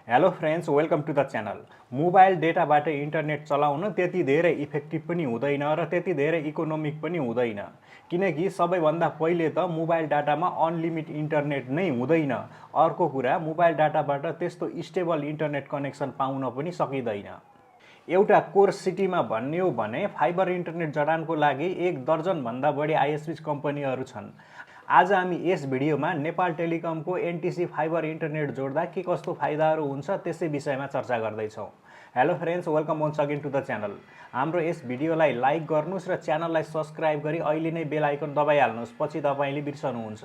Hello friends, welcome to the channel. Mobile डेटाबाट internet चलाउन त्यति धेरै इफेक्टिभ पनि हुँदैन र त्यति धेरै इकोनोमिक पनि हुँदैन, किनकि सबैभन्दा पहिले त मोबाइल डाटामा अनलिमिट इन्टरनेट नै हुँदैन। अर्को कुरा, मोबाइल डाटाबाट त्यस्तो स्टेबल इन्टरनेट कनेक्सन पाउन पनि सकिँदैन। एउटा कोर सिटीमा भन्ने हो भने फाइबर इन्टरनेट जडानको लागि 1 दर्जनभन्दा बढी आइएसपी कम्पनीहरू छन्। आज हामी यस भिडियोमा नेपाल टेलिकमको एनटिसी फाइबर इन्टरनेट जोड्दा के कस्तो फाइदाहरू हुन्छ त्यसै विषयमा चर्चा गर्दैछौँ। Hello friends, welcome once again to the channel. हाम्रो यस भिडियोलाई लाइक गर्नुहोस् र च्यानललाई सब्सक्राइब गरी अहिले नै बेल आइकन दबाइहाल्नुहोस्, पछि तपाईँले बिर्सनुहुन्छ।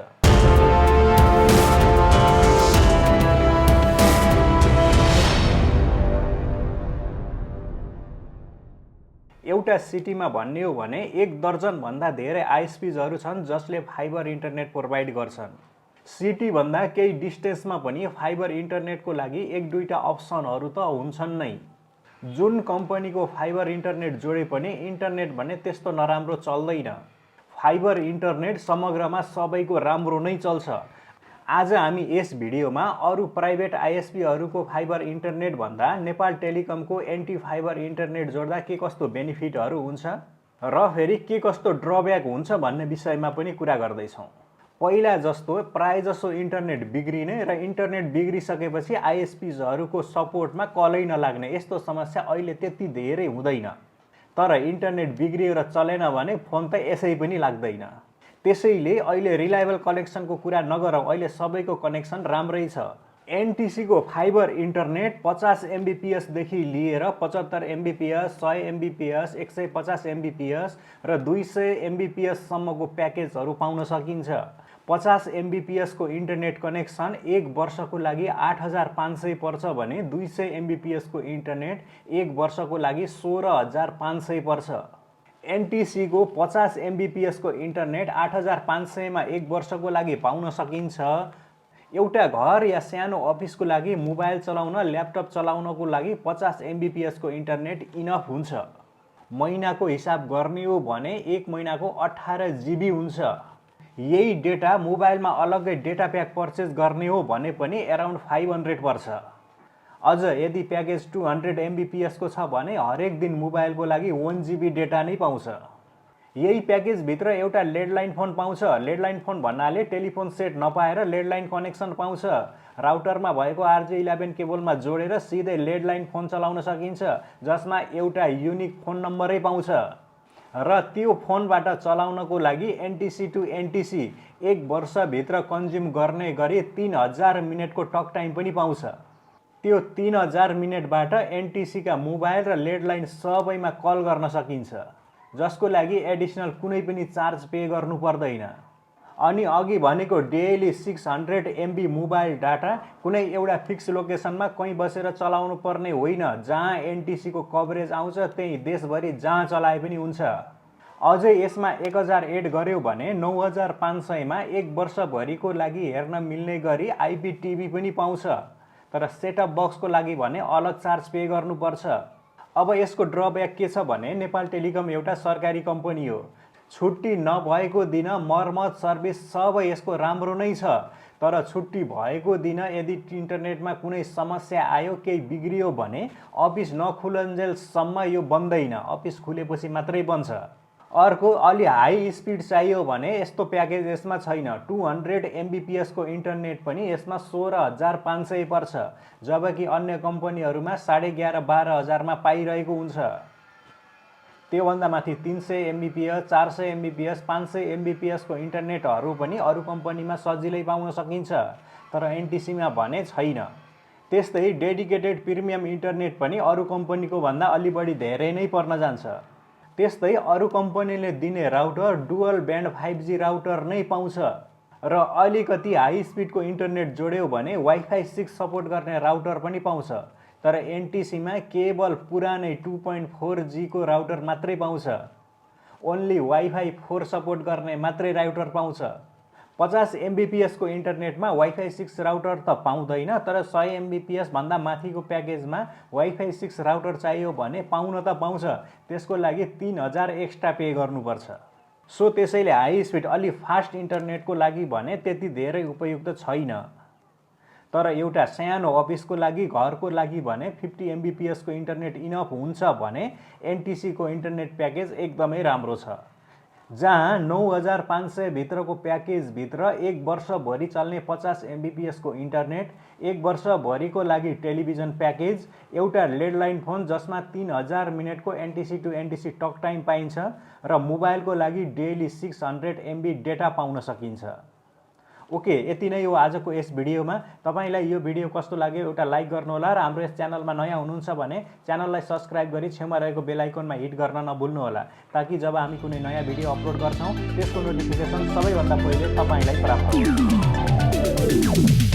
एउटा सिटीमा भन्ने हो भने 1 दर्जनभन्दा धेरै आइएसपीजहरू छन् जसले फाइबर इन्टरनेट प्रोभाइड गर्छन्। सिटीभन्दा केही डिस्टेन्समा पनि फाइबर इन्टरनेटको लागि 1-2टा अप्सनहरू त हुन्छन् नै। जुन कम्पनीको फाइबर इन्टरनेट जोडे पनि इन्टरनेट भने त्यस्तो नराम्रो चल्दैन। फाइबर इन्टरनेट समग्रमा सबैको राम्रो नै चल्छ। आज हामी यस भिडियोमा अरू प्राइभेट आइएसपीहरूको फाइबर इन्टरनेट भन्दा नेपाल टेलिकमको एन्टी फाइबर इन्टरनेट जोड्दा के कस्तो बेनिफिटहरू हुन्छ र फेरि के कस्तो ड्रब्याक हुन्छ भन्ने विषयमा पनि कुरा गर्दैछौँ। पहिला जस्तो प्रायजसो इन्टरनेट बिग्रिने र इन्टरनेट बिग्रिसकेपछि आइएसपीजहरूको सपोर्टमा कलै नलाग्ने यस्तो समस्या अहिले त्यति धेरै हुँदैन। तर इन्टरनेट बिग्रियो र चलेन भने फोन त यसै पनि लाग्दैन। त्यसैले अहिले रिलायबल कनेक्सनको कुरा नगरौँ, अहिले सबैको कनेक्सन राम्रै छ। एनटिसीको फाइबर इन्टरनेट 50 एमबिपिएसदेखि लिएर 75 एमबिपिएस, 100 एमबिपिएस, 150 एमबिपिएस र 200 एमबिपिएससम्मको प्याकेजहरू पाउन सकिन्छ। 50 एमबिपिएसको इन्टरनेट कनेक्सन 1 वर्षको लागि 8500 पर्छ भने 200 एमबिपिएसको इन्टरनेट 1 वर्षको लागि 16500 पर्छ। एनटिसीको 50 एमबिपिएसको इन्टरनेट 8500मा 1 वर्षको लागि पाउन सकिन्छ। एउटा घर या सानो अफिसको लागि मोबाइल चलाउन, ल्यापटप चलाउनको लागि 50 एमबिपिएसको इन्टरनेट इनफ हुन्छ। महिनाको हिसाब गर्ने हो भने 1 महिनाको 18 जिबी हुन्छ। यही डेटा मोबाइलमा अलग्गै डेटा प्याक पर्चेस गर्ने हो भने पनि अराउन्ड 500 पर्छ। अझ यदि प्याकेज 200 एमबिपिएसको छ भने हरेक दिन मोबाइलको लागि 1 जिबी डेटा नै पाउँछ। यही प्याकेजभित्र एउटा ल्यान्डलाइन फोन पाउँछ। ल्यान्डलाइन फोन भन्नाले टेलिफोन सेट नपाएर ल्यान्डलाइन कनेक्सन पाउँछ। राउटरमा भएको RJ11 केबलमा जोडेर सिधै ल्यान्डलाइन फोन चलाउन सकिन्छ, जसमा एउटा युनिक फोन नम्बरै पाउँछ। र त्यो फोनबाट चलाउनको लागि एनटिसी टु एनटिसी 1 वर्षभित्र कन्ज्युम गर्ने गरी 3000 मिनटको टक टाइम पनि पाउँछ। त्यो 3000 मिनटबाट एनटिसीका मोबाइल र ल्यान्डलाइन सबैमा कल गर्न सकिन्छ, जसको लागि एडिसनल कुनै पनि चार्ज पे गर्नु पर्दैन। अनि अघि भनेको डेली 600 एमबी मोबाइल डाटा कुनै एउटा फिक्स लोकेसनमा कहीँ बसेर चलाउनु पर्ने होइन। जहाँ एनटिसीको कभरेज आउँछ त्यही देशभरि जहाँ चलाए पनि हुन्छ। अझै यसमा 1000 एड गर्यो भने 9500मा 1 वर्षभरिको लागि हेर्न मिल्ने गरी आइपीटिभी पनि पाउँछ। तर सेटअप बक्सको लागि भने अलग चार्ज पे गर्नुपर्छ। अब यसको ड्रब्याक के छ भने नेपाल टेलिकम एउटा सरकारी कम्पनी हो। छुट्टी नभएको दिन मर्मत सर्भिस सबै यसको राम्रो नै छ। तर छुट्टी भएको दिन यदि इन्टरनेटमा कुनै समस्या आयो, केही बिग्रियो भने अफिस नखुलन्जेलसम्म यो बन्दैन, अफिस खुलेपछि मात्रै बन्छ। अर्को, अलि हाई स्पिड चाहियो भने यस्तो प्याकेज यसमा छैन। 200 एमबिपिएसको इन्टरनेट पनि यसमा 16500 पर्छ, जबकि अन्य कम्पनीहरूमा 11,500-12,000मा पाइरहेको हुन्छ। त्योभन्दा माथि 300 एमबिपिएस, 400 एमबिपिएस, 500 एमबिपिएसको इन्टरनेटहरू पनि अरू कम्पनीमा सजिलै पाउन सकिन्छ, तर एनटिसीमा भने छैन। त्यस्तै डेडिकेटेड प्रिमियम इन्टरनेट पनि अरू कम्पनीको भन्दा अलि बढी धेरै नै पर्न जान्छ। त्यस्तै अरू कम्पनीले दिने router dual band 5G router नै पाउँछ र अलिकति हाई स्पिडको इन्टरनेट जोड्यो भने वाइफाई 6 सपोर्ट गर्ने राउटर पनि पाउँछ। तर एनटिसीमा केवल पुरानै 2.4G को राउटर मात्रै पाउँछ। ओन्ली वाइफाई 4 सपोर्ट गर्ने मात्रै राउटर पाउँछ। 50 एमबिपिएसको इन्टरनेटमा वाइफाई 6 राउटर त पाउँदैन, तर 100 एमबिपिएस भन्दा माथिको प्याकेजमा वाइफाई 6 राउटर चाहियो भने पाउन त पाउँछ। त्यसको लागि 3000 एक्स्ट्रा पे गर्नुपर्छ। सो त्यसैले हाई स्पिड अलि फास्ट इन्टरनेटको लागि भने त्यति धेरै उपयुक्त छैन। तर एउटा सानो अफिसको लागि घरको लागि भने 50 MBPS को इन्टरनेट इनफ हुन्छ भने एनटिसी को इन्टरनेट प्याकेज एकदमै राम्रो छ, जहाँ 9500 भित्रको प्याकेजभित्र 1 वर्षभरि चल्ने 50 MBPS को इन्टरनेट, 1 वर्षभरिको लागि टेलिभिजन प्याकेज, एउटा ल्यान्डलाइन फोन जसमा 3000 मिनेटको NTC to NTC talk time पाइन्छ र मोबाइलको लागि डेली 600 MB डेटा पाउन सकिन्छ। ओके, यति नै हो आजको यस भिडियोमा। तपाईलाई यो भिडियो कस्तो लाग्यो एउटा लाइक गर्नुहोला र हाम्रो यस च्यानलमा नयाँ हुनुहुन्छ भने च्यानललाई सब्स्क्राइब गरी छेउमा रहेको बेल आइकनमा हिट गर्न नभुल्नुहोला, ताकि जब हामी कुनै नयाँ भिडियो अपलोड गर्छौँ त्यसको नोटिफिकेसन सबैभन्दा पहिले तपाईलाई प्राप्त हुन्छ।